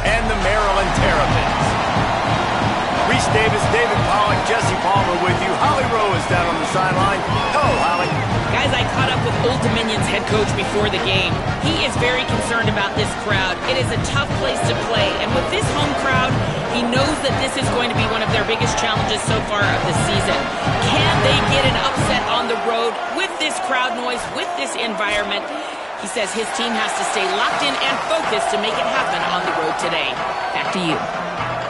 and the Maryland Terrapins. Reese Davis, David Pollack, Jesse Palmer with you. Holly Rowe is down on the sideline. Hello, Holly. Guys, I caught up with Old Dominion's head coach before the game. He is very concerned about this crowd. It is a tough place to play, and with this home crowd, he knows that this is going to be one of their biggest challenges so far of the season. Can they get an upset on the road with this crowd noise, with this environment? He says his team has to stay locked in and focused to make it happen on the road today. Back to you.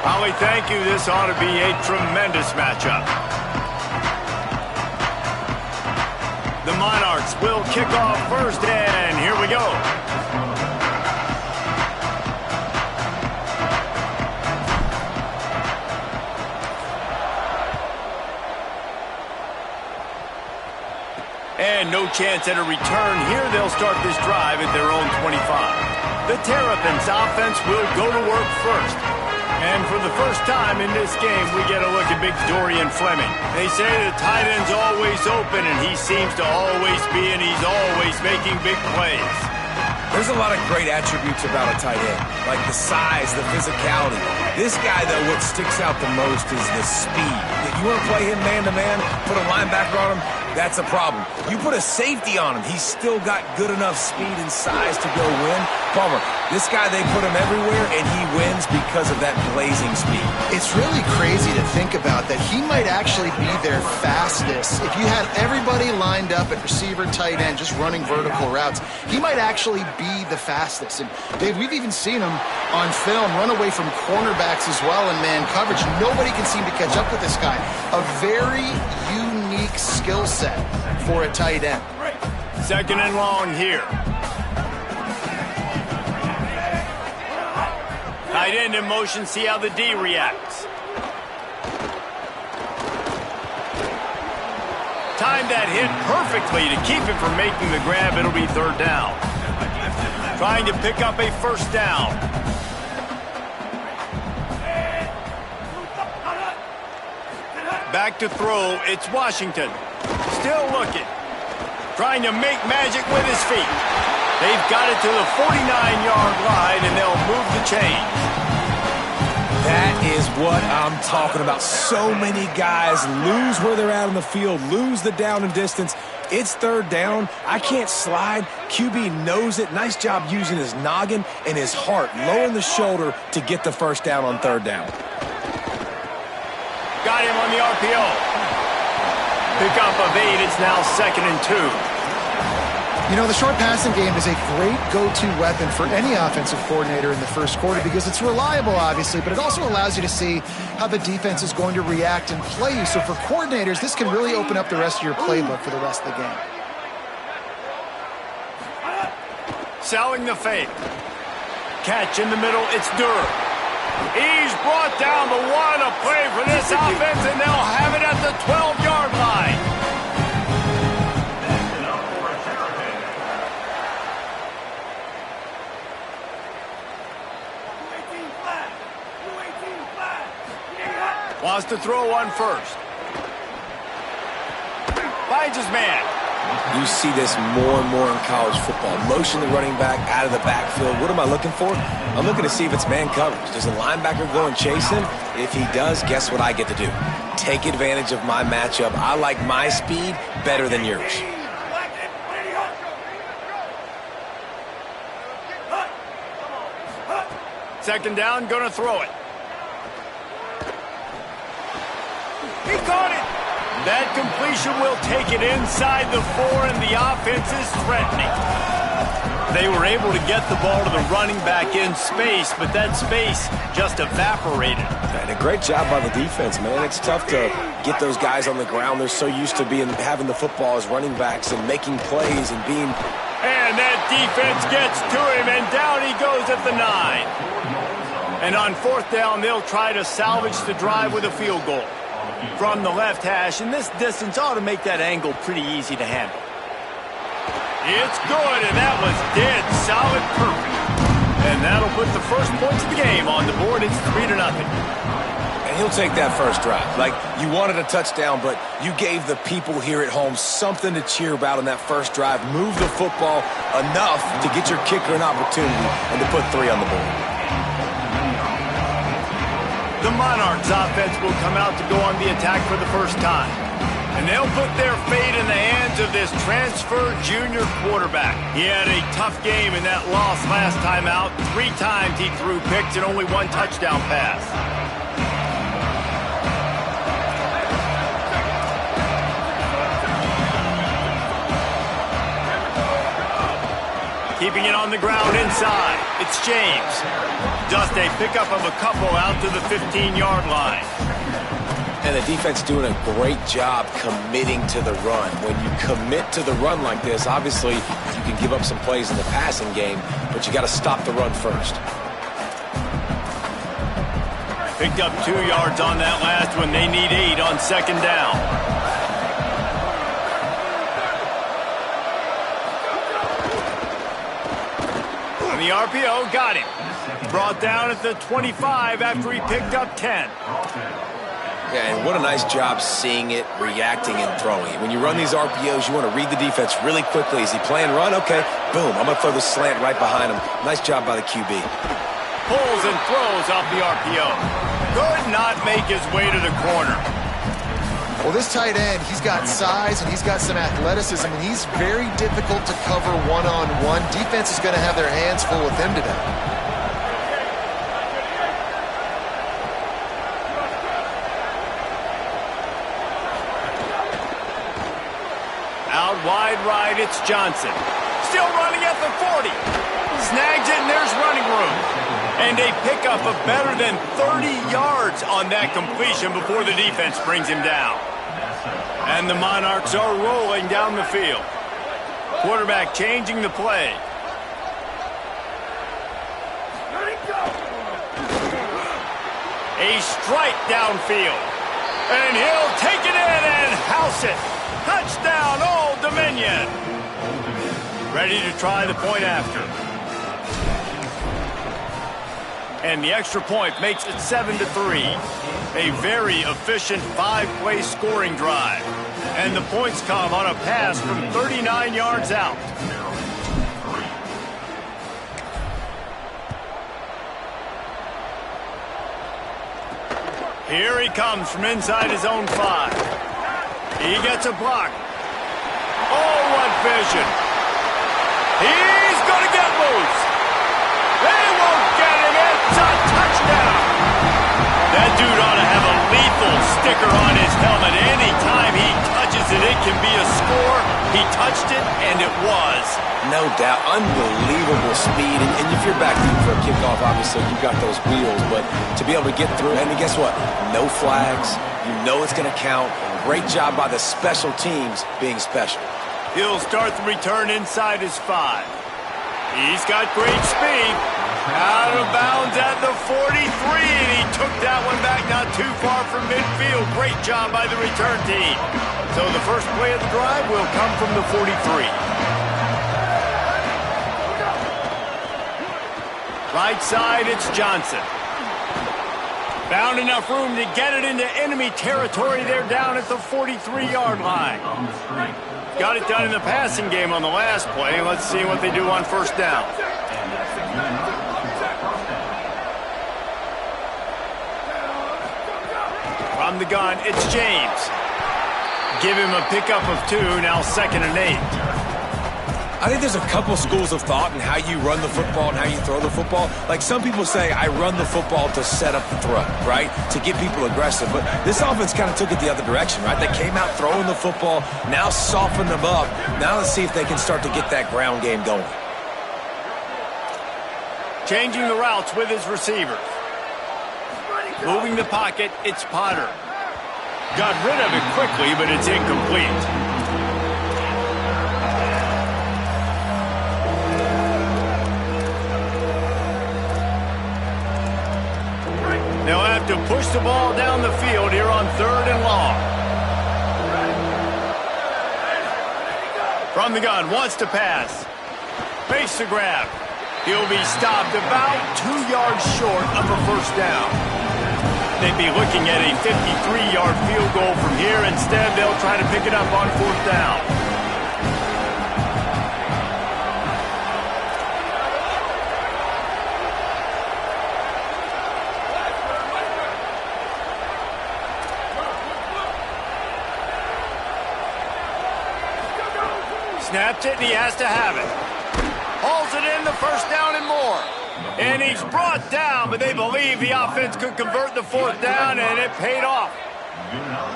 Holly, thank you. This ought to be a tremendous matchup. The Monarchs will kick off first, and here we go. And no chance at a return here. They'll start this drive at their own 25. The Terrapins offense will go to work first. And for the first time in this game, we get a look at big Dorian Fleming. They say the tight end's always open, and he seems to always be, and he's always making big plays. There's a lot of great attributes about a tight end, like the size, the physicality. This guy, though, what sticks out the most is the speed. If you want to play him man-to-man, put a linebacker on him, that's a problem. You put a safety on him, he's still got good enough speed and size to go win. Palmer, this guy, they put him everywhere, and he wins because of that blazing speed. It's really crazy to think about that he might actually be their fastest. If you had everybody lined up at receiver, tight end, just running vertical routes, he might actually be the fastest. And, Dave, we've even seen him on film run away from cornerbacks as well in man coverage. Nobody can seem to catch up with this guy. A very unique skill set for a tight end. Second and long here. Tight end in motion, see how the D reacts. Timed that hit perfectly to keep him from making the grab. It'll be third down. Trying to pick up a first down. Back to throw, it's Washington. Still looking. Trying to make magic with his feet. They've got it to the 49-yard line, and they'll move the chain. That is what I'm talking about. So many guys lose where they're at on the field, lose the down and distance. It's third down. I can't slide. QB knows it. Nice job using his noggin and his heart, lowering the shoulder to get the first down on third down. Got him on the RPO. Pickup of 8. It's now 2nd and 2. You know, the short passing game is a great go-to weapon for any offensive coordinator in the first quarter because it's reliable, obviously, but it also allows you to see how the defense is going to react and play you. So for coordinators, this can really open up the rest of your playbook for the rest of the game. Selling the fake. Catch in the middle, it's Durham. He's brought down the one, a play for this offense, and they'll have it at the 12-yard line. Wants to throw on first. Finds his man. You see this more and more in college football. Motion the running back out of the backfield. What am I looking for? I'm looking to see if it's man coverage. Does the linebacker go and chase him? If he does, guess what I get to do? Take advantage of my matchup. I like my speed better than yours. Second down, gonna throw it. He caught it. That completion will take it inside the 4, and the offense is threatening. They were able to get the ball to the running back in space, but that space just evaporated. And a great job by the defense, man. It's tough to get those guys on the ground. They're so used to having the football as running backs and making plays and being... And that defense gets to him, and down he goes at the 9. And on fourth down, they'll try to salvage the drive with a field goal from the left hash, and this distance ought to make that angle pretty easy to handle. It's good, and that was dead solid perfect. And that'll put the first points of the game on the board. It's 3-0. And he'll take that first drive. Like, you wanted a touchdown, but you gave the people here at home something to cheer about on that first drive. Move the football enough to get your kicker an opportunity and to put 3 on the board. The Monarchs offense will come out to go on the attack for the first time. And they'll put their fate in the hands of this transfer junior quarterback. He had a tough game in that loss last time out. 3 times he threw picks and only 1 touchdown pass. Keeping it on the ground inside. It's James. Just a pickup of a couple out to the 15-yard line. And the defense doing a great job committing to the run. When you commit to the run like this, obviously you can give up some plays in the passing game, but you got to stop the run first. Picked up 2 yards on that last one. They need 8 on 2nd down. The RPO got him. Brought down at the 25 after he picked up 10. Yeah, and what a nice job seeing it, reacting, and throwing it. When you run these RPOs, you want to read the defense really quickly. Is he playing run? Okay, boom. I'm going to throw the slant right behind him. Nice job by the QB. Pulls and throws off the RPO. Could not make his way to the corner. Well, this tight end, he's got size and he's got some athleticism, and he's very difficult to cover one-on-one. Defense is going to have their hands full with him today. Out wide right, it's Johnson. Still running at the 40. Snags it, and there's running room. And a pickup of better than 30 yards on that completion before the defense brings him down. And the Monarchs are rolling down the field. Quarterback changing the play. A strike downfield. And he'll take it in and house it. Touchdown, Old Dominion. Ready to try the point after. And the extra point makes it 7-3. A very efficient 5-play scoring drive. And the points come on a pass from 39 yards out. Here he comes from inside his own 5. He gets a block. Oh, what vision. He's going to get loose. They won't get him. It's a touchdown. That dude ought to have a lethal sticker on his helmet. Anytime he touches it, it can be a score. He touched it, and it was. No doubt. Unbelievable speed. And if you're back deep for a kickoff, obviously you've got those wheels. But to be able to get through, and guess what? No flags. You know it's going to count. Great job by the special teams being special. He'll start the return inside his 5. He's got great speed. Out of bounds at the 43, and he took that one back not too far from midfield. Great job by the return team. So the first play of the drive will come from the 43. Right side, it's Johnson. Found enough room to get it into enemy territory. They're down at the 43-yard line. Got it done in the passing game on the last play. Let's see what they do on first down. From the gun, it's James. Give him a pickup of 2, now 2nd and 8. I think there's a couple schools of thought in how you run the football and how you throw the football. Like some people say, I run the football to set up the throw, right? To get people aggressive. But this offense kind of took it the other direction, right? They came out throwing the football, now soften them up. Now let's see if they can start to get that ground game going. Changing the routes with his receivers. Moving the pocket, it's Potter. Got rid of it quickly, but it's incomplete. They'll have to push the ball down the field here on 3rd and long. From the gun, wants to pass. Face the grab. He'll be stopped about 2 yards short of a first down. They'd be looking at a 53-yard field goal from here. Instead, they'll try to pick it up on 4th down. Snaps it, and he has to have it. Hauls it in, the first down and more. And he's brought down, but they believe the offense could convert the fourth down, and it paid off.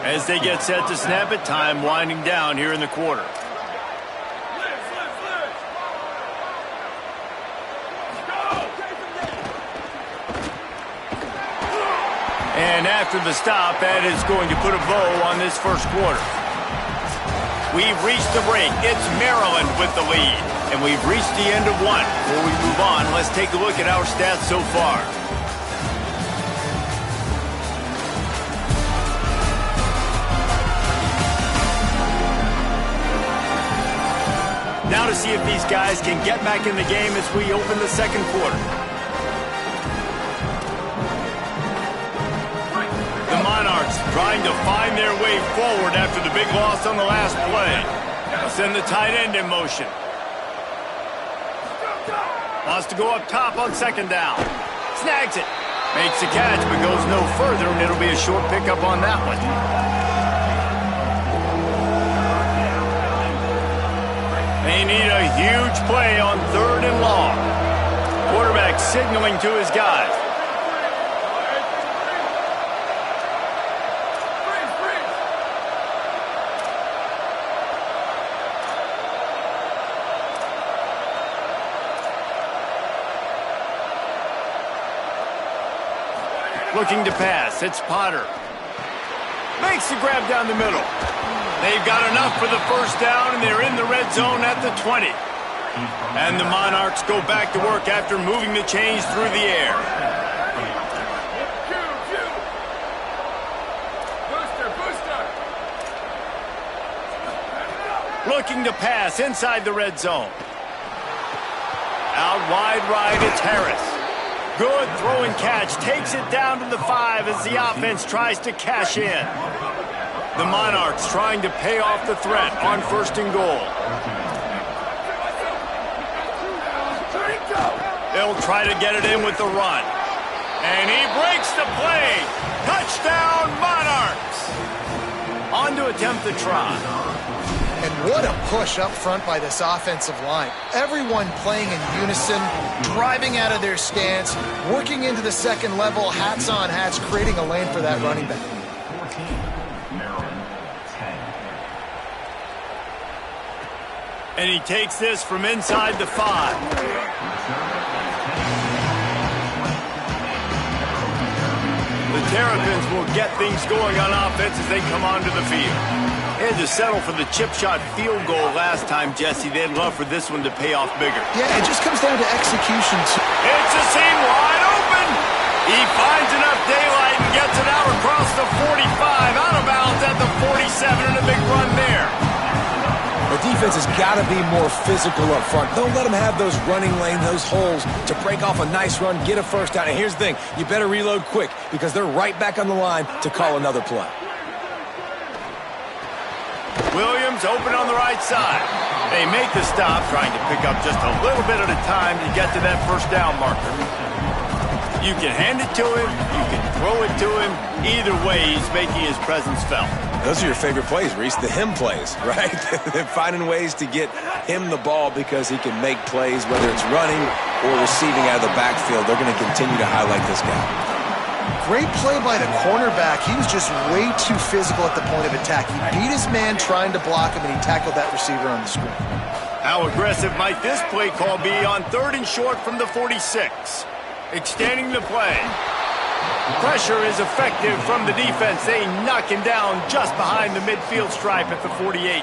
As they get set to snap it, time winding down here in the quarter. And after the stop, that is going to put a bow on this first quarter. We've reached the break. It's Maryland with the lead. And we've reached the end of one. Before we move on, let's take a look at our stats so far. Now to see if these guys can get back in the game as we open the second quarter. The Monarchs trying to find their way forward after the big loss on the last play. They'll send the tight end in motion. Wants to go up top on second down. Snags it. Makes the catch, but goes no further, and it'll be a short pickup on that one. They need a huge play on third and long. Quarterback signaling to his guys. Looking to pass. It's Potter. Makes the grab down the middle. They've got enough for the first down, and they're in the red zone at the 20. And the Monarchs go back to work after moving the chains through the air. Looking to pass inside the red zone. Out wide right, it's Harris. Good throw and catch. Takes it down to the 5 as the offense tries to cash in. The Monarchs trying to pay off the threat on first and goal. They'll try to get it in with the run. And he breaks the play. Touchdown, Monarchs. On to attempt the try. And what a push up front by this offensive line. Everyone playing in unison, driving out of their stance, working into the second level, hats on hats, creating a lane for that running back. 14, Maryland, 10. And he takes this from inside the 5. The Terrapins will get things going on offense as they come onto the field. They had to settle for the chip shot field goal last time, Jesse. They'd love for this one to pay off bigger. Yeah, it just comes down to execution. It's a seam wide open. He finds enough daylight and gets it out across the 45, out of bounds at the 47, and a big run there. The defense has got to be more physical up front. Don't let them have those running lanes, those holes to break off a nice run, get a first down. And here's the thing, you better reload quick because they're right back on the line to call another play. Williams open on the right side. They make the stop, trying to pick up just a little bit at a time to get to that first down marker. You can hand it to him, you can throw it to him. Either way, he's making his presence felt. Those are your favorite plays, Reese, the him plays, right? They're finding ways to get him the ball because he can make plays, whether it's running or receiving out of the backfield. They're going to continue to highlight this guy. Great play by the cornerback. He was just way too physical at the point of attack. He beat his man trying to block him, and he tackled that receiver on the screen. How aggressive might this play call be on third and short from the 46? Extending the play. Pressure is effective from the defense. They knock him down just behind the midfield stripe at the 48.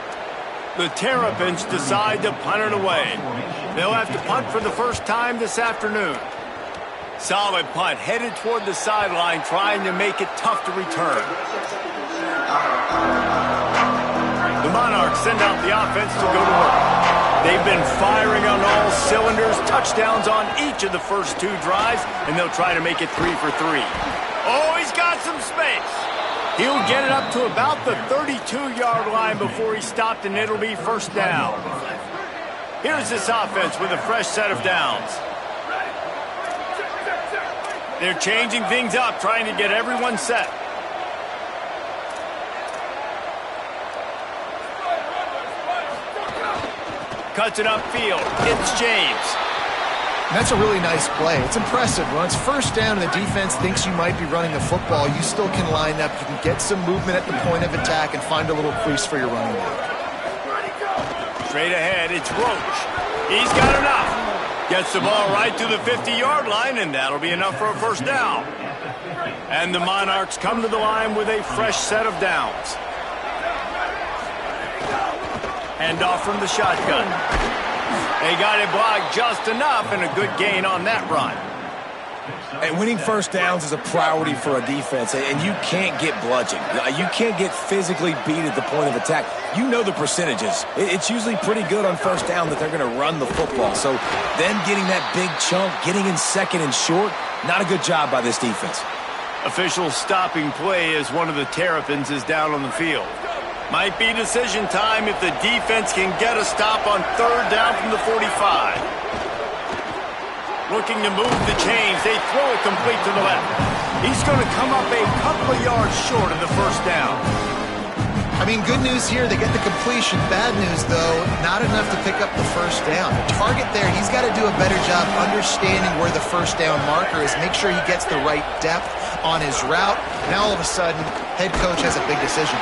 The Terrapins decide to punt it away. They'll have to punt for the first time this afternoon. Solid punt, headed toward the sideline, trying to make it tough to return. The Monarchs send out the offense to go to work. They've been firing on all cylinders, touchdowns on each of the first 2 drives, and they'll try to make it 3 for 3. Oh, he's got some space. He'll get it up to about the 32-yard line before he's stopped, and it'll be first down. Here's this offense with a fresh set of downs. They're changing things up, trying to get everyone set. Cuts it upfield. It's James. And that's a really nice play. It's impressive. When it's first down and the defense thinks you might be running the football, you still can line up. You can get some movement at the point of attack and find a little crease for your running back. Straight ahead, it's Roach. He's got enough. Gets the ball right to the 50-yard line, and that'll be enough for a first down. And the Monarchs come to the line with a fresh set of downs. Hand off from the shotgun. They got it blocked just enough, and a good gain on that run. And winning first downs is a priority for a defense, and you can't get bludgeoned. You can't get physically beat at the point of attack. You know the percentages. It's usually pretty good on first down that they're going to run the football. So then getting that big chunk, getting in second and short, not a good job by this defense. Official stopping play as one of the Terrapins is down on the field. Might be decision time if the defense can get a stop on third down from the 45. Looking to move the chains. They throw it complete to the left. He's going to come up a couple of yards short of the first down. I mean, good news here, they get the completion. Bad news, though, not enough to pick up the first down. The target there, he's got to do a better job understanding where the first down marker is. Make sure he gets the right depth on his route. Now, all of a sudden, head coach has a big decision.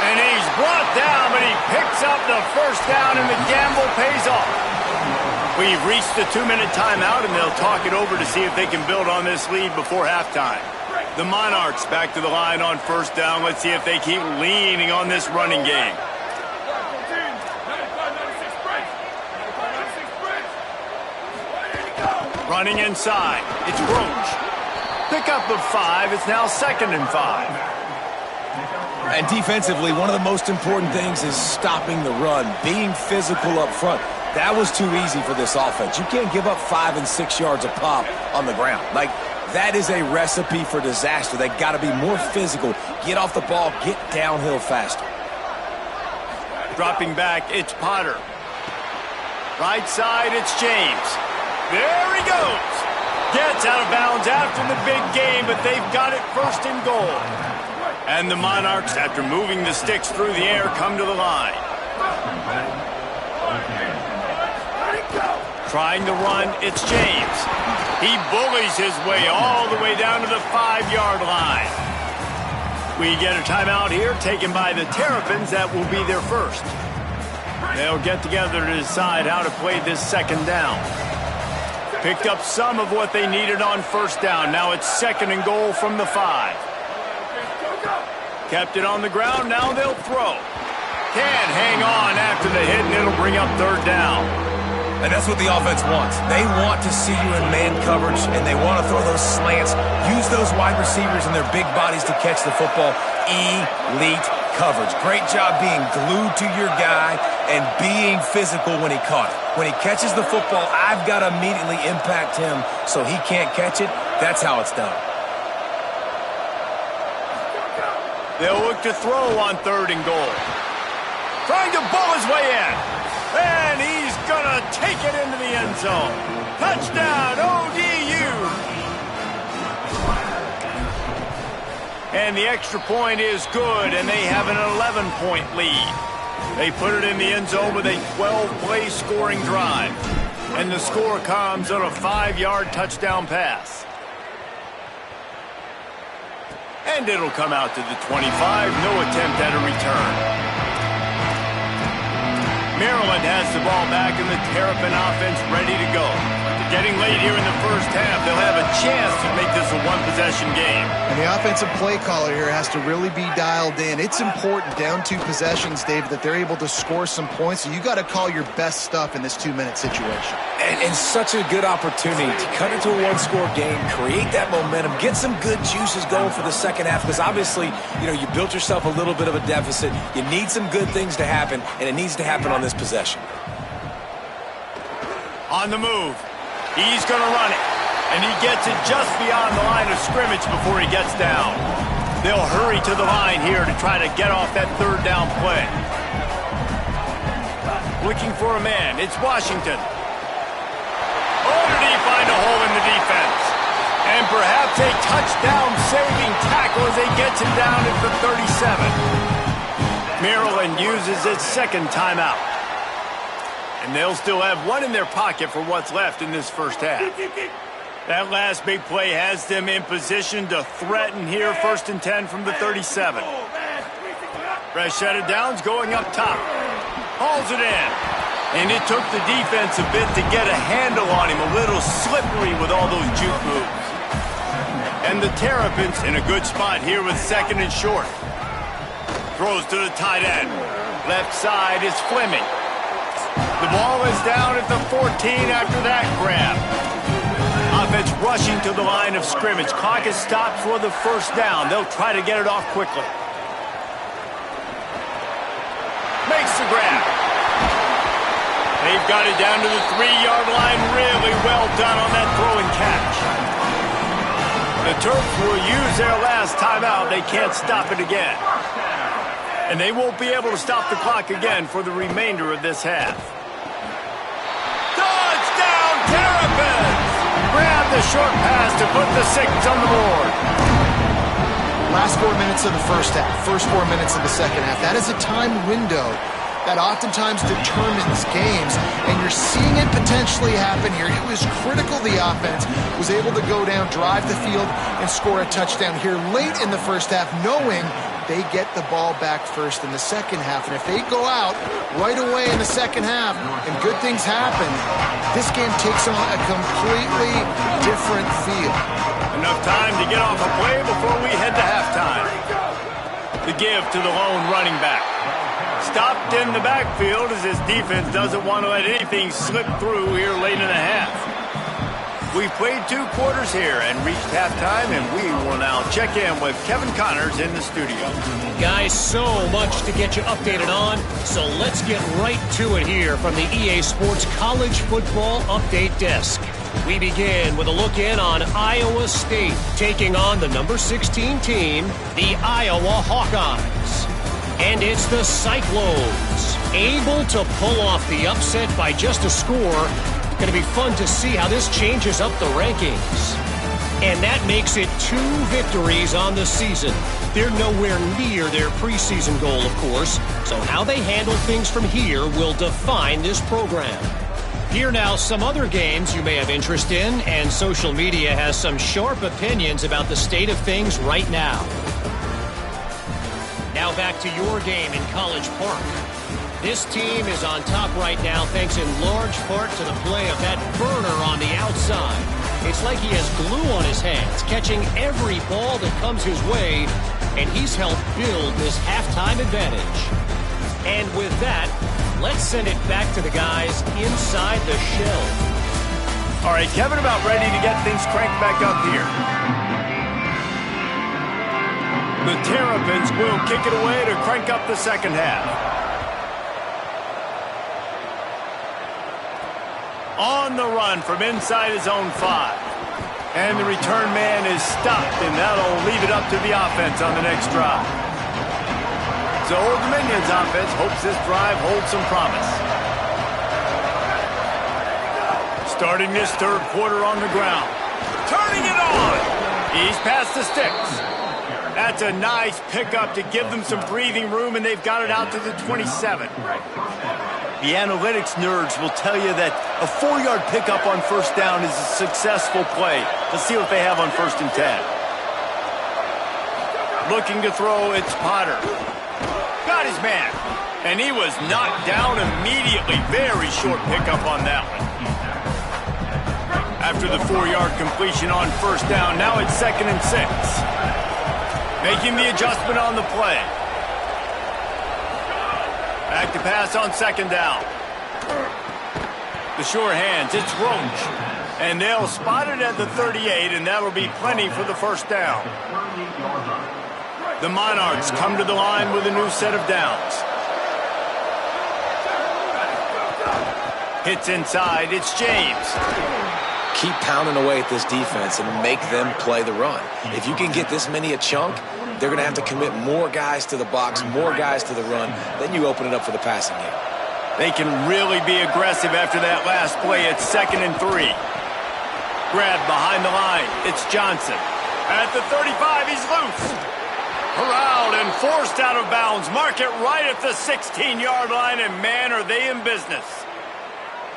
And he's brought down, but he picks up the first down, and the gamble pays off. We've reached the 2-minute timeout, and they'll talk it over to see if they can build on this lead before halftime. The Monarchs back to the line on first down. Let's see if they keep leaning on this running game. Running inside. It's Roach. Pick up of 5. It's now 2nd and 5. And defensively, one of the most important things is stopping the run, being physical up front. That was too easy for this offense. You can't give up 5 and 6 yards a pop on the ground. Like, that is a recipe for disaster. They got to be more physical, get off the ball, get downhill faster. Dropping back, it's Potter. Right side, it's James. There he goes. Gets out of bounds after the big game, but they've got it first and goal. And the Monarchs, after moving the sticks through the air, come to the line. Trying to run, it's James. He bullies his way all the way down to the 5-yard line. We get a timeout here taken by the Terrapins. That will be their first. They'll get together to decide how to play this second down. Picked up some of what they needed on first down. Now it's 2nd and goal from the 5. Kept it on the ground, now they'll throw. Can't hang on after the hit, and it'll bring up third down. And that's what the offense wants. They want to see you in man coverage, and they want to throw those slants, use those wide receivers and their big bodies to catch the football. Elite coverage. Great job being glued to your guy and being physical when he caught it. When he catches the football, I've got to immediately impact him so he can't catch it. That's how it's done. They'll look to throw on 3rd and goal. Trying to bull his way in. And he's going to take it into the end zone. Touchdown, ODU. And the extra point is good, and they have an 11-point lead. They put it in the end zone with a 12-play scoring drive. And the score comes on a 5-yard touchdown pass. And it'll come out to the 25. No attempt at a return. Maryland has the ball back, and the Terrapin offense ready to go. Getting late here in the first half, they'll have a chance to make this a one-possession game. And the offensive play caller here has to really be dialed in. It's important, down 2 possessions, David, that they're able to score some points. So you got to call your best stuff in this 2-minute situation. And such a good opportunity to cut into a 1-score game, create that momentum, get some good juices going for the second half, because obviously, you built yourself a little bit of a deficit. You need some good things to happen, and it needs to happen on this possession. On the move. He's going to run it, and he gets it just beyond the line of scrimmage before he gets down. They'll hurry to the line here to try to get off that 3rd down play. Looking for a man. It's Washington. Oh, did he find a hole in the defense? And perhaps a touchdown-saving tackle as they get him down at the 37. Maryland uses its 2nd timeout. And they'll still have one in their pocket for what's left in this first half. That last big play has them in position to threaten here, 1st and 10 from the 37. Fresh set of downs going up top. Hauls it in. And it took the defense a bit to get a handle on him. A little slippery with all those juke moves. And the Terrapins in a good spot here with 2nd and short. Throws to the tight end. Left side is Fleming. The ball is down at the 14 after that grab. Offense rushing to the line of scrimmage. Clock is stopped for the 1st down. They'll try to get it off quickly. Makes the grab. They've got it down to the 3-yard line. Really well done on that throw and catch. The Terps will use their last timeout. They can't stop it again. And they won't be able to stop the clock again for the remainder of this half. Touchdown, Terrapins! Grab the short pass to put the 6 on the board. Last 4 minutes of the first half, first 4 minutes of the second half. That is a time window that oftentimes determines games, and you're seeing it potentially happen here. It was critical the offense was able to go down, drive the field, and score a touchdown here late in the first half, knowing they get the ball back first in the second half. And if they go out right away in the second half and good things happen, this game takes on a completely different feel. Enough time to get off a play before we head to halftime. The give to the lone running back. Stopped in the backfield as his defense doesn't want to let anything slip through here late in the half. We've played 2 quarters here and reached halftime, and we will now check in with Kevin Connors in the studio. Guys, so much to get you updated on, so let's get right to it here from the EA Sports College Football Update Desk. We begin with a look in on Iowa State taking on the number 16 team, the Iowa Hawkeyes. And it's the Cyclones, able to pull off the upset by just a score. Going to be fun to see how this changes up the rankings. And that makes it 2 victories on the season. They're nowhere near their preseason goal, of course, so how they handle things from here will define this program. Here now, some other games you may have interest in, and social media has some sharp opinions about the state of things right now. Now back to your game in College Park. This team is on top right now thanks in large part to the play of that burner on the outside. It's like he has glue on his hands, catching every ball that comes his way, and he's helped build this halftime advantage. And with that, let's send it back to the guys inside the shell. All right, Kevin, about ready to get things cranked back up here. The Terrapins will kick it away to crank up the second half. On the run from inside his own 5. And the return man is stopped, and that'll leave it up to the offense on the next drive. So Old Dominion's offense hopes this drive holds some promise. Starting this 3rd quarter on the ground. Turning it on! He's past the sticks. That's a nice pickup to give them some breathing room, and they've got it out to the 27. The analytics nerds will tell you that a 4-yard pickup on 1st down is a successful play. Let's see what they have on 1st and 10. Looking to throw, it's Potter. Got his man. And he was knocked down immediately. Very short pickup on that one. After the 4-yard completion on 1st down, now it's 2nd and 6. Making the adjustment on the play. Back to pass on 2nd down. The sure hands, it's Roach. And they'll spot it at the 38, and that'll be plenty for the 1st down. The Monarchs come to the line with a new set of downs. Hits inside, it's James. Keep pounding away at this defense and make them play the run. If you can get this many a chunk, they're going to have to commit more guys to the box, more guys to the run. Then you open it up for the passing game. They can really be aggressive after that last play. It's 2nd and 3. Grabbed behind the line. It's Johnson. At the 35, he's loose. Corralled and forced out of bounds. Mark it right at the 16-yard line, and man, are they in business.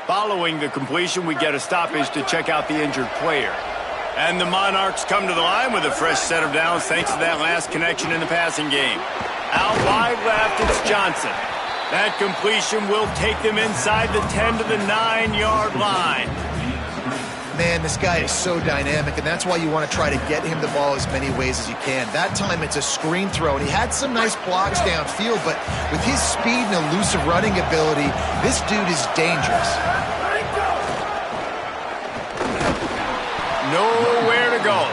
Following the completion, we get a stoppage to check out the injured player. And the Monarchs come to the line with a fresh set of downs thanks to that last connection in the passing game. Out wide left, it's Johnson. That completion will take them inside the 10 to the 9-yard line. Man, this guy is so dynamic, and that's why you want to try to get him the ball as many ways as you can. That time it's a screen throw, and he had some nice blocks downfield, but with his speed and elusive running ability, this dude is dangerous. Nowhere to go.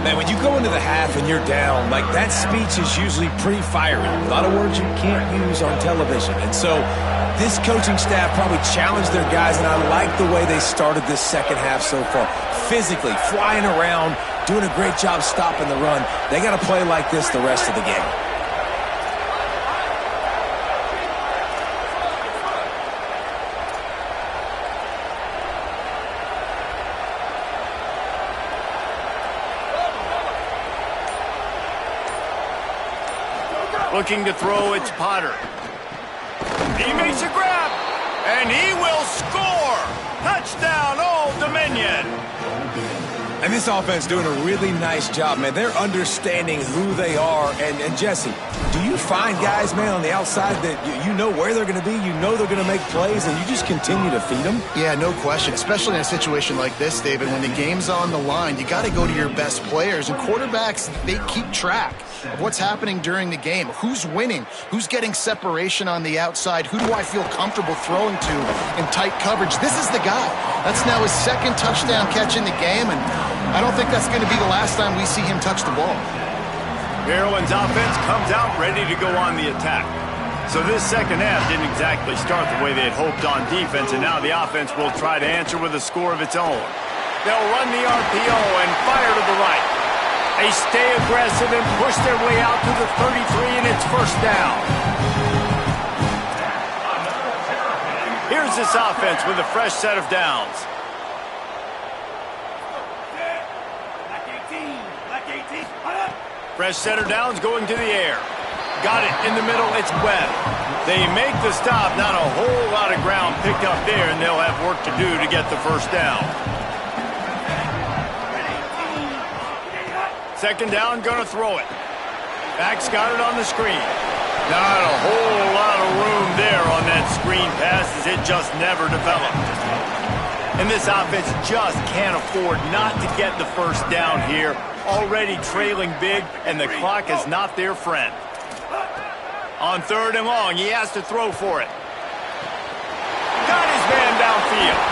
Man, when you go into the half and you're down, like that speech is usually pretty fiery. A lot of words you can't use on television. And so this coaching staff probably challenged their guys, and I like the way they started this second half so far. Physically, flying around, doing a great job stopping the run. They got to play like this the rest of the game. Looking to throw, it's Potter. He makes a grab, and he will score! Touchdown, Old Dominion! And this offense doing a really nice job, man. They're understanding who they are. And Jesse, do you find guys, man, on the outside that you know where they're going to be, you know they're going to make plays, and you just continue to feed them? Yeah, no question, especially in a situation like this, David. When the game's on the line, you got to go to your best players, and quarterbacks, they keep track of what's happening during the game. Who's winning? Who's getting separation on the outside? Who do I feel comfortable throwing to in tight coverage? This is the guy. That's now his second touchdown catch in the game, and I don't think that's going to be the last time we see him touch the ball. Maryland's offense comes out ready to go on the attack. So this second half didn't exactly start the way they had hoped on defense, and now the offense will try to answer with a score of its own. They'll run the RPO and fire to the right. They stay aggressive and push their way out to the 33, and it's first down. Here's this offense with a fresh set of downs. Fresh set of downs going to the air. Got it in the middle, it's Webb. They make the stop, not a whole lot of ground picked up there, and they'll have work to do to get the first down. Second down, gonna throw it. Back's got it on the screen. Not a whole lot of room there on that screen pass, as it just never developed. And this offense just can't afford not to get the first down here. Already trailing big, and the clock is not their friend. On third and long, he has to throw for it. Got his man downfield.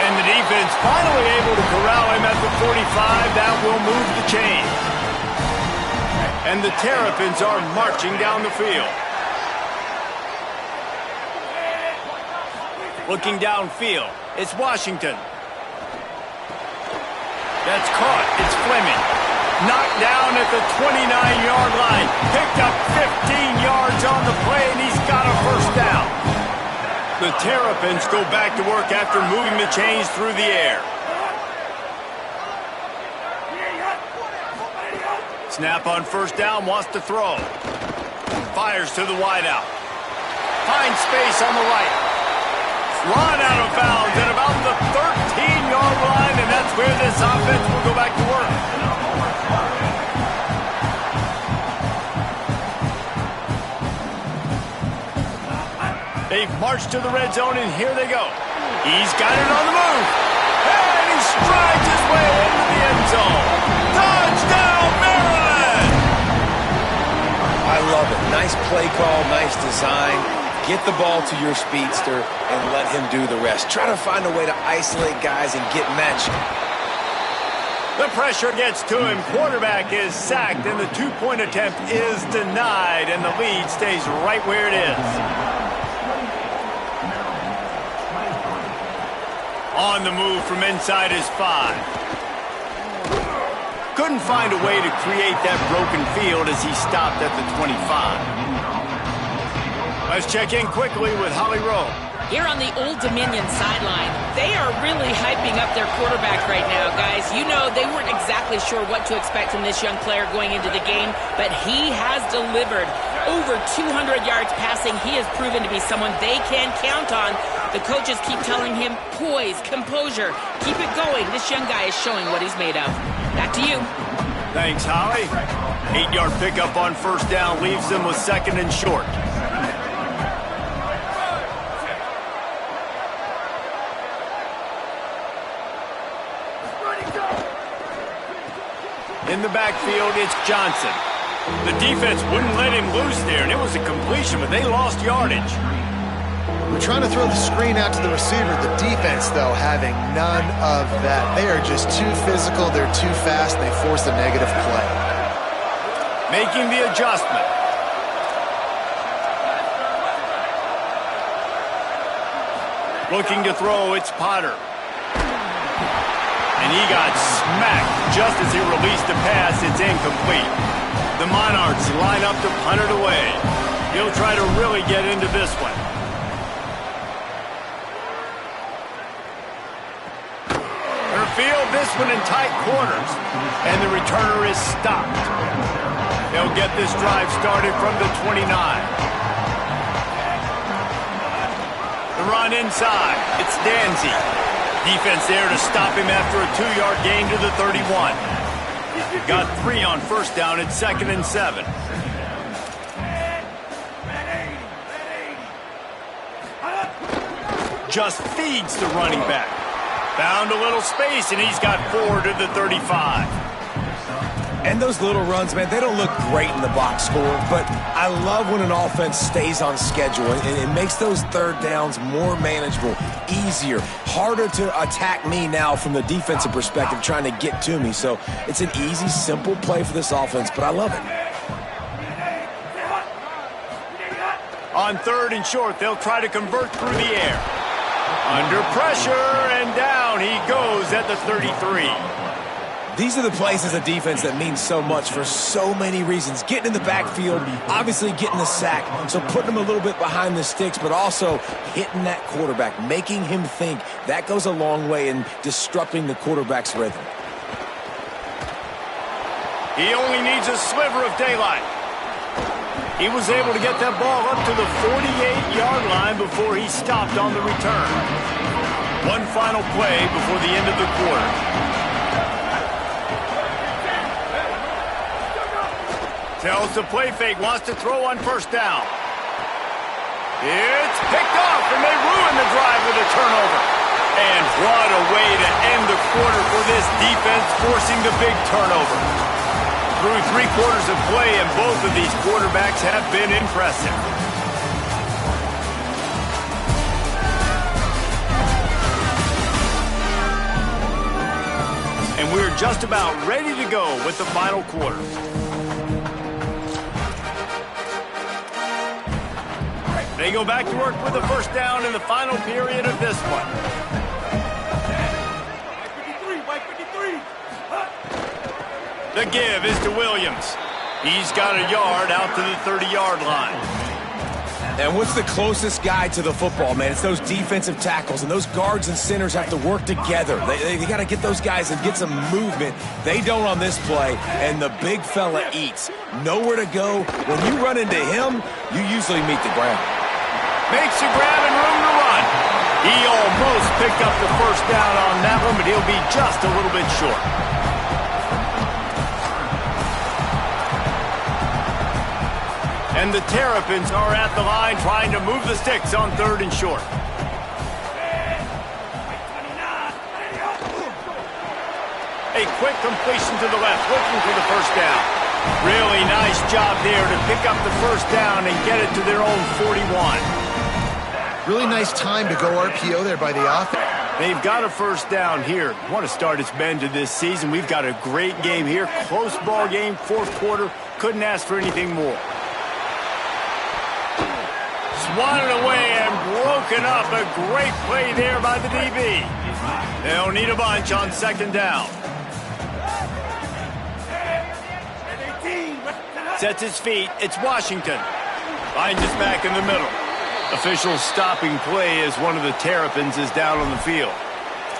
And the defense finally able to corral him at the 45. That will move the chain. And the Terrapins are marching down the field. Looking downfield, it's Washington. That's caught, it's Fleming. Knocked down at the 29-yard line. Picked up 15 yards on the play, and he's got a first down. The Terrapins go back to work after moving the chains through the air. Snap on first down, wants to throw. Fires to the wideout. Finds space on the right. Run out of bounds at about the 13-yard line, and that's where this offense will go back to work. They've marched to the red zone, and here they go. He's got it on the move. And he strides his way into the end zone. Touchdown, Maryland! I love it. Nice play call, nice design. Get the ball to your speedster and let him do the rest. Try to find a way to isolate guys and get matched. The pressure gets to him. Quarterback is sacked, and the two-point attempt is denied, and the lead stays right where it is. On the move from inside his 5. Couldn't find a way to create that broken field as he stopped at the 25. Let's check in quickly with Holly Rowe. Here on the Old Dominion sideline, they are really hyping up their quarterback right now, guys. You know, they weren't exactly sure what to expect from this young player going into the game, but he has delivered over 200 yards passing. He has proven to be someone they can count on. The coaches keep telling him, poise, composure, keep it going. This young guy is showing what he's made of. Back to you. Thanks, Holly. 8-yard pickup on first down leaves them with 2nd and short. In the backfield, it's Johnson. The defense wouldn't let him loose there, and it was a completion, but they lost yardage. We're trying to throw the screen out to the receiver. The defense, though, having none of that. They are just too physical. They're too fast. They force a negative play. Making the adjustment. Looking to throw, it's Potter. And he got smacked just as he released the pass. It's incomplete. The Monarchs line up to punt it away. He'll try to really get into this one. They'll field this one in tight quarters, and the returner is stopped. They'll get this drive started from the 29. The run inside. It's Danzy. Defense there to stop him after a 2-yard gain to the 31. Got 3 on first down at 2nd and 7. Just feeds the running back. Found a little space, and he's got 4 to the 35. And those little runs, man, they don't look great in the box score, but I love when an offense stays on schedule, and it makes those third downs more manageable, easier, harder to attack me now from the defensive perspective trying to get to me. So it's an easy, simple play for this offense, but I love it. On 3rd and short, they'll try to convert through the air. Under pressure, and down he goes at the 33. These are the plays as a defense that mean so much for so many reasons. Getting in the backfield, obviously getting the sack, so putting him a little bit behind the sticks, but also hitting that quarterback, making him think. That goes a long way in disrupting the quarterback's rhythm. He only needs a sliver of daylight. He was able to get that ball up to the 48-yard line before he stopped on the return. One final play before the end of the quarter. Tells the play fake, wants to throw on first down. It's picked off, and they ruin the drive with a turnover. And what a way to end the quarter for this defense, forcing the big turnover. Through 3 quarters of play, and both of these quarterbacks have been impressive. And we're just about ready to go with the final quarter. They go back to work with a first down in the final period of this one. The give is to Williams. He's got a yard out to the 30-yard line. And what's the closest guy to the football, man? It's those defensive tackles, and those guards and centers have to work together. They got to get those guys and get some movement. They don't on this play, and the big fella eats. Nowhere to go. When you run into him, you usually meet the ground. Makes a grab and room to run. He almost picked up the first down on that one, but he'll be just a little bit short. And the Terrapins are at the line trying to move the sticks on 3rd and short. A quick completion to the left, looking for the first down. Really nice job there to pick up the first down and get it to their own 41. Really nice time to go RPO there by the offense. They've got a first down here. What a start it's been to this season. We've got a great game here. Close ball game, 4th quarter. Couldn't ask for anything more. Swatted away and broken up. A great play there by the DB. They'll need a bunch on 2nd down. Sets his feet. It's Washington. Finds his back in the middle. Officials stopping play as one of the Terrapins is down on the field.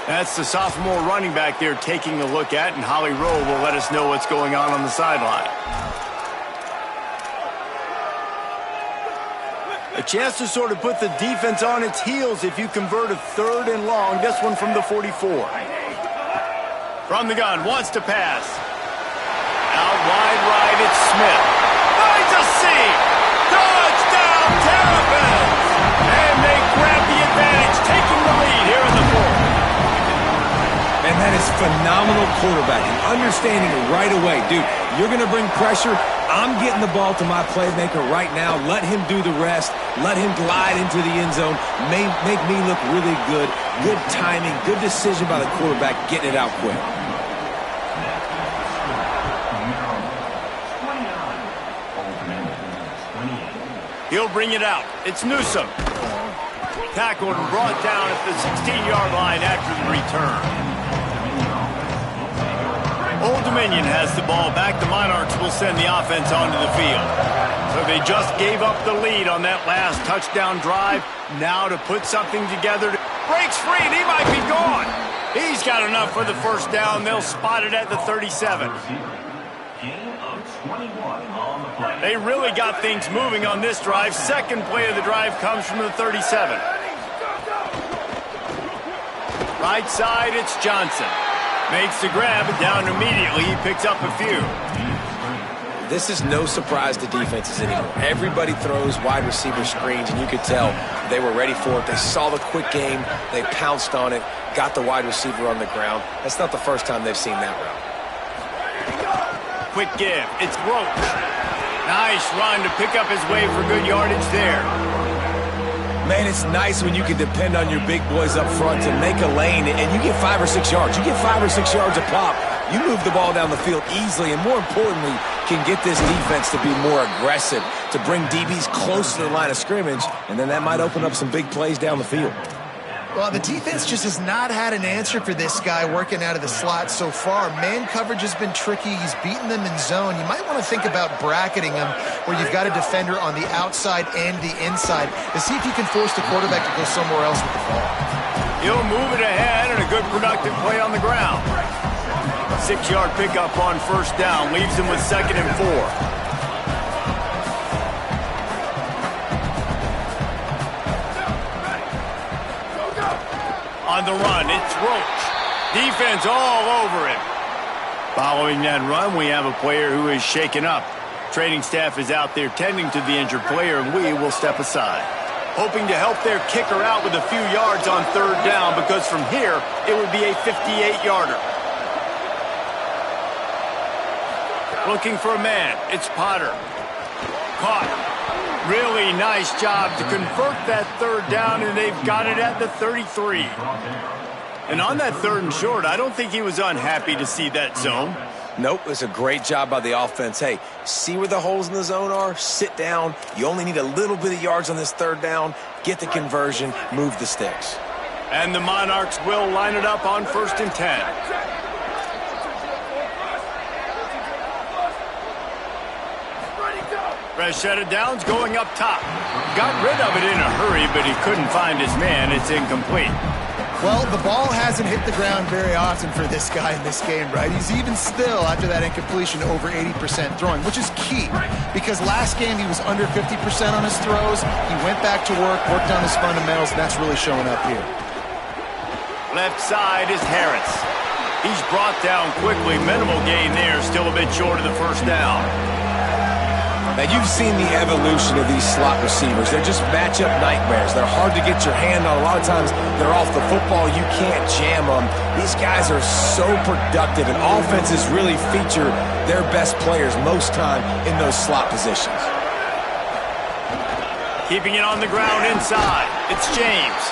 That's the sophomore running back there taking a look at, and Holly Rowe will let us know what's going on the sideline. A chance to sort of put the defense on its heels if you convert a 3rd and long. This one from the 44. From the gun, wants to pass. Out wide right, it's Smith. Finds a seam. Touchdown, Terrapins! And they grab the advantage, taking the lead here in the 4th. Man, that is phenomenal quarterbacking. Understanding it right away. Dude, you're going to bring pressure. I'm getting the ball to my playmaker right now. Let him do the rest. Let him glide into the end zone. Make me look really good. Good timing. Good decision by the quarterback, getting it out quick. He'll bring it out. It's Newsome. Tackled and brought down at the 16-yard line after the return. Old Dominion has the ball back. The Monarchs will send the offense onto the field. So they just gave up the lead on that last touchdown drive. Now to put something together. Breaks free and he might be gone. He's got enough for the first down. They'll spot it at the 37. They really got things moving on this drive. Second play of the drive comes from the 37. Right side, it's Johnson. Makes the grab, and down immediately. He picks up a few. This is no surprise to defenses anymore. Everybody throws wide receiver screens, and you could tell they were ready for it. They saw the quick game. They pounced on it, got the wide receiver on the ground. That's not the first time they've seen that route. Quick give. It's Roach. Nice run to pick up his way for good yardage there. Man, it's nice when you can depend on your big boys up front to make a lane, and you get 5 or 6 yards. You get 5 or 6 yards a pop. You move the ball down the field easily, and more importantly, can get this defense to be more aggressive, to bring DBs close to the line of scrimmage, and then that might open up some big plays down the field. Well, the defense just has not had an answer for this guy working out of the slot so far. Man coverage has been tricky. He's beaten them in zone. You might want to think about bracketing him where you've got a defender on the outside and the inside to see if you can force the quarterback to go somewhere else with the ball. He'll move it ahead and a good productive play on the ground. 6-yard pickup on first down leaves him with 2nd and 4. On the run, it's Roach. Defense all over him. Following that run, we have a player who is shaken up. Training staff is out there tending to the injured player, and we will step aside. Hoping to help their kicker out with a few yards on 3rd down, because from here, it would be a 58-yarder. Looking for a man. It's Potter. Caught. Really nice job to convert that 3rd down, and they've got it at the 33. And on that 3rd and short, I don't think he was unhappy to see that zone. Nope, it's a great job by the offense. Hey, see where the holes in the zone are? Sit down. You only need a little bit of yards on this 3rd down. Get the conversion. Move the sticks. And the Monarchs will line it up on 1st and 10. Fresh set of downs going up top. Got rid of it in a hurry, but he couldn't find his man. It's incomplete. Well, the ball hasn't hit the ground very often for this guy in this game, right? He's even still, after that incompletion, over 80% throwing, which is key. Because last game, he was under 50% on his throws. He went back to work, worked on his fundamentals, and that's really showing up here. Left side is Harris. He's brought down quickly. Minimal gain there, still a bit short of the first down. Now, you've seen the evolution of these slot receivers. They're just matchup nightmares. They're hard to get your hand on. A lot of times, they're off the football. You can't jam them. These guys are so productive, and offenses really feature their best players most time in those slot positions. Keeping it on the ground inside. It's James.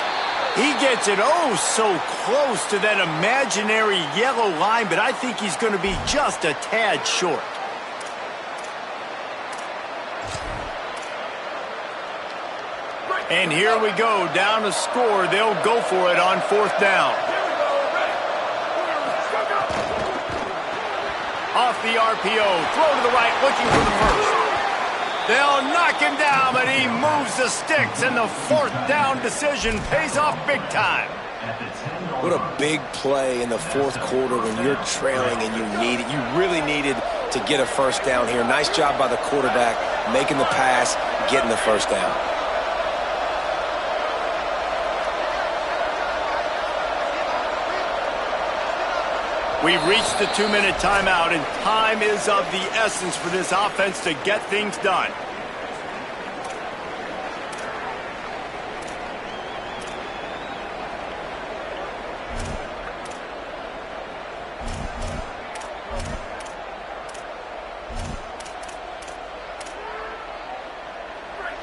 He gets it so close to that imaginary yellow line, but I think he's going to be just a tad short. And here we go, down to score. They'll go for it on 4th down. Off the RPO, throw to the right, looking for the first. They'll knock him down, but he moves the sticks, and the fourth down decision pays off big time. What a big play in the fourth quarter when you're trailing and you need it. You really needed to get a first down here. Nice job by the quarterback, making the pass, getting the first down. We've reached the 2-minute timeout, and time is of the essence for this offense to get things done.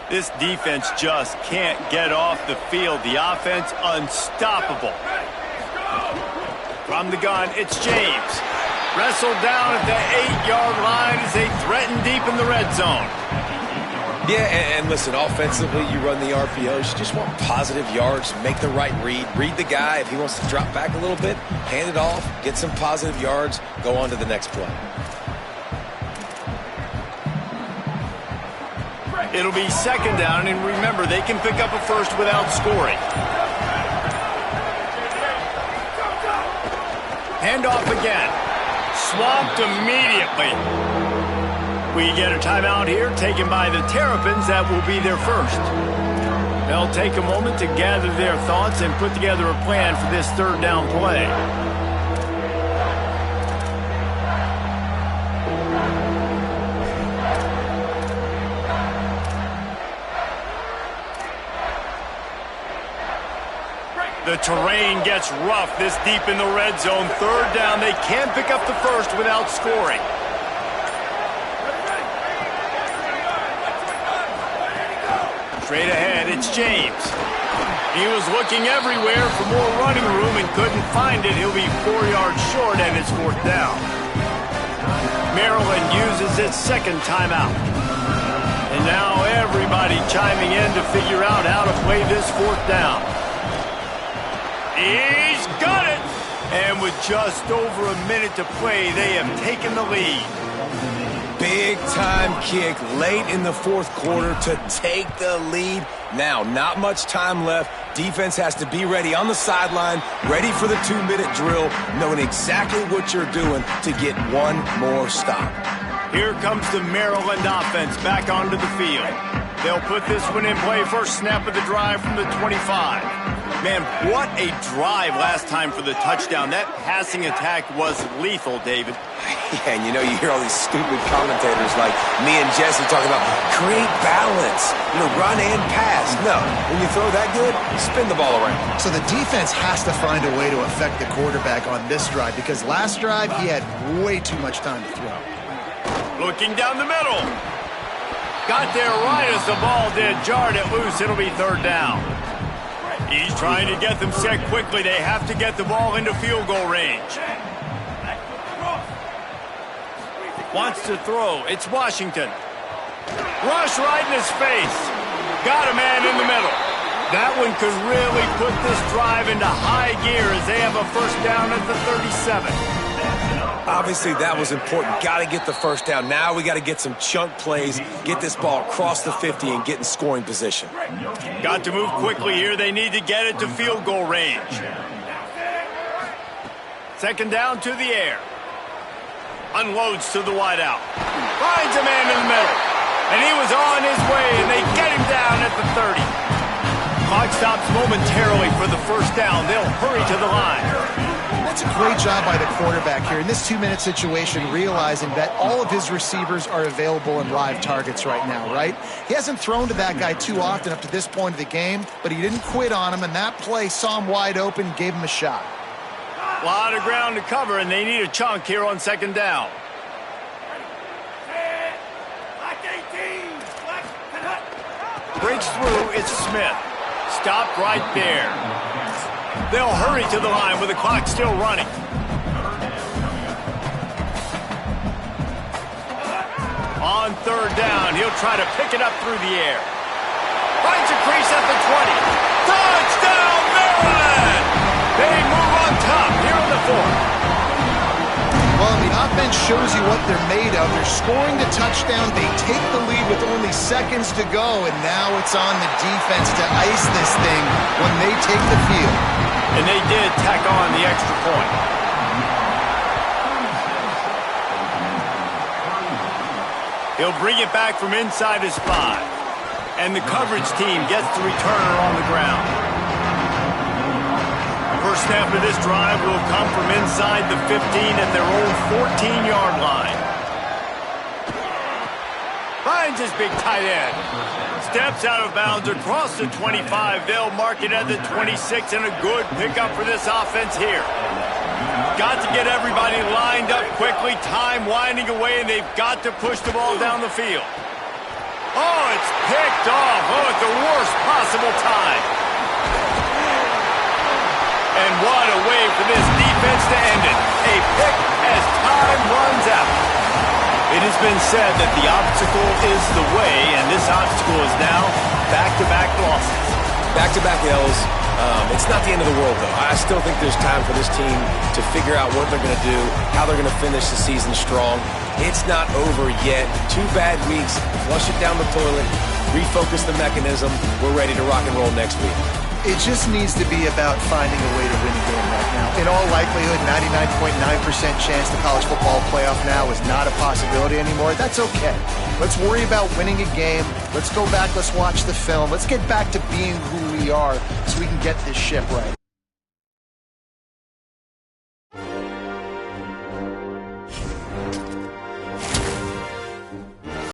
This defense just can't get off the field. The offense unstoppable. From the gun, it's James. Wrestled down at the 8-yard line as they threaten deep in the red zone. Yeah, and listen, offensively, you run the RPOs. You just want positive yards, make the right read. Read the guy. If he wants to drop back a little bit, hand it off, get some positive yards, go on to the next play. It'll be second down, and remember, they can pick up a first without scoring. Handoff again. Swamped immediately. We get a timeout here taken by the Terrapins. That will be their first. They'll take a moment to gather their thoughts and put together a plan for this third down play. The terrain gets rough this deep in the red zone. Third down, they can't pick up the first without scoring. Straight ahead, it's James. He was looking everywhere for more running room and couldn't find it. He'll be 4 yards short, and it's fourth down. Maryland uses its second timeout. And now everybody chiming in to figure out how to play this fourth down. He's got it! And with just over a minute to play, they have taken the lead. Big time kick late in the fourth quarter to take the lead. Now, not much time left. Defense has to be ready on the sideline, ready for the 2-minute drill, knowing exactly what you're doing to get one more stop. Here comes the Maryland offense back onto the field. They'll put this one in play first snap of the drive from the 25. Man, what a drive last time for the touchdown. That passing attack was lethal, David. Yeah, and you hear all these stupid commentators like me and Jesse talking about create balance, run and pass. No, when you throw that good, spin the ball around. So the defense has to find a way to affect the quarterback on this drive because last drive he had way too much time to throw. Looking down the middle. Got there right as the ball did. Jarred it loose. It'll be third down. He's trying to get them set quickly. They have to get the ball into field goal range. Wants to throw. It's Washington. Rush right in his face. Got a man in the middle. That one could really put this drive into high gear as they have a first down at the 37. Obviously, that was important. Got to get the first down. Now we got to get some chunk plays, get this ball across the 50 and get in scoring position. Got to move quickly here. They need to get it to field goal range. Second down to the air. Unloads to the wideout. Finds a man in the middle. And he was on his way, and they get him down at the 30. Clock stops momentarily for the first down. They'll hurry to the line. That's a great job by the quarterback here in this 2-minute situation, realizing that all of his receivers are available and live targets right now, right? He hasn't thrown to that guy too often up to this point of the game, but he didn't quit on him, and that play saw him wide open, gave him a shot. A lot of ground to cover, and they need a chunk here on second down. Breaks through, it's Smith. Stopped right there. They'll hurry to the line with the clock still running. On third down, he'll try to pick it up through the air. Finds a crease at the 20. Touchdown, Maryland! They move on top here in the fourth. Well, the offense shows you what they're made of. They're scoring the touchdown. They take the lead with only seconds to go, and now it's on the defense to ice this thing when they take the field. And they did tack on the extra point. He'll bring it back from inside his 5. And the coverage team gets the returner on the ground. First snap of this drive will come from inside the 15 at their own 14-yard line. Finds his big tight end. Steps out of bounds across the 25. They'll mark it at the 26, and a good pickup for this offense here. Got to get everybody lined up quickly. Time winding away, and they've got to push the ball down the field. Oh, it's picked off. Oh, at the worst possible time. And what a way for this defense to end it. A pick as time runs out. It has been said that the obstacle is the way, and this obstacle is now back-to-back losses. Back-to-back L's. It's not the end of the world, though. I still think there's time for this team to figure out what they're going to do, how they're going to finish the season strong. It's not over yet. 2 bad weeks. Flush it down the toilet. Refocus the mechanism. We're ready to rock and roll next week. It just needs to be about finding a way to win a game right now. In all likelihood, 99.9% chance the college football playoff now is not a possibility anymore. That's okay. Let's worry about winning a game. Let's go back. Let's watch the film. Let's get back to being who we are so we can get this ship right.